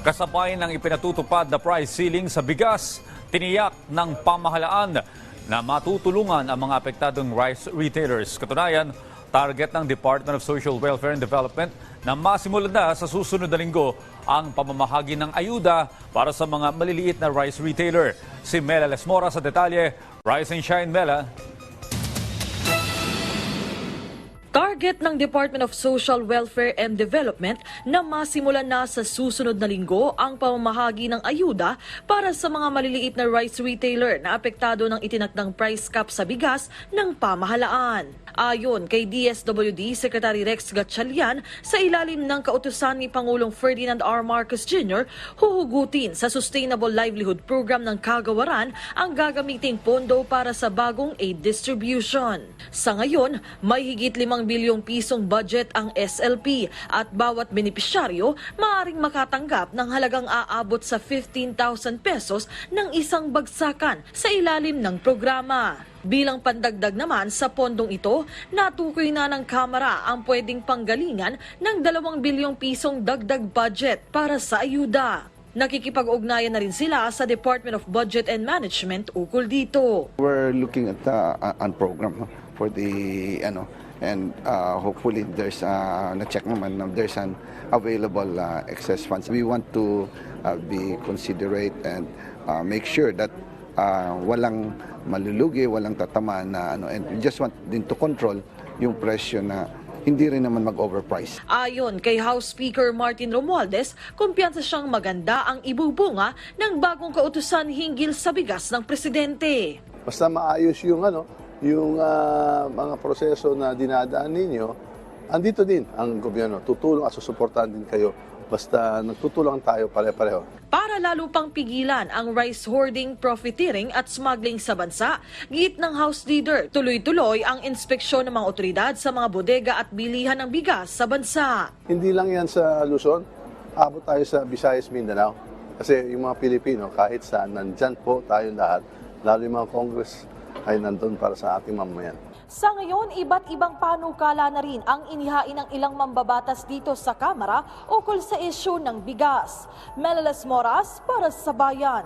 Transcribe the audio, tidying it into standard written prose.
Kasabay ng ipinatutupad na price ceiling sa bigas, tiniyak ng pamahalaan na matutulungan ang mga apektadong rice retailers. Katunayan, target ng Department of Social Welfare and Development na masimulan na sa susunod na linggo ang pamamahagi ng ayuda para sa mga maliliit na rice retailer. Si Mela Lesmora sa detalye. Rise and shine, Mela. Target ng Department of Social Welfare and Development na masimulan na sa susunod na linggo ang pamamahagi ng ayuda para sa mga maliliit na rice retailer na apektado ng itinakdang price cap sa bigas ng pamahalaan. Ayon kay DSWD Secretary Rex Gatchalian, sa ilalim ng kautusan ni Pangulong Ferdinand R. Marcos Jr., huhugutin sa Sustainable Livelihood Program ng Kagawaran ang gagamiting pondo para sa bagong aid distribution. Sa ngayon, may higit 5 bilyong pisong budget ang SLP at bawat benepisyaryo maaaring makatanggap ng halagang aabot sa 15,000 pesos ng isang bagsakan sa ilalim ng programa. Bilang pandagdag naman sa pondong ito, natukoy na ng Kamara ang pwedeng panggalingan ng 2 bilyong pisong dagdag budget para sa ayuda. Nakikipag-ugnayan na rin sila sa Department of Budget and Management ukol dito. We're looking at a program for the and hopefully there's na-check naman there's an available excess funds. We want to be considerate and make sure that walang malulugi, walang tatamaan na and we just want din to control yung presyo na hindi rin naman mag-overprice. Ayon kay House Speaker Martin Romualdez, kumpiyansa siyang maganda ang ibubunga ng bagong kautusan hinggil sa bigas ng presidente. Basta maayos yung mga proseso na dinadaan ninyo, andito din ang gobyerno. Tutulong at susuportahan din kayo. Basta nagtutulungan tayo pare-pareho. Para lalo pang pigilan ang rice hoarding, profiteering at smuggling sa bansa, giit ng House Leader, tuloy-tuloy ang inspeksyon ng mga otoridad sa mga bodega at bilihan ng bigas sa bansa. Hindi lang yan sa Luzon, abot tayo sa Visayas, Mindanao. Kasi yung mga Pilipino, kahit saan, nandyan po tayong lahat, lalo yung mga Congress ay nandun para sa ating mamamayan. Sa ngayon, iba't ibang panukala na rin ang inihain ng ilang mambabatas dito sa Kamara ukol sa isyu ng bigas. Mela Lesmora para sa Bayan.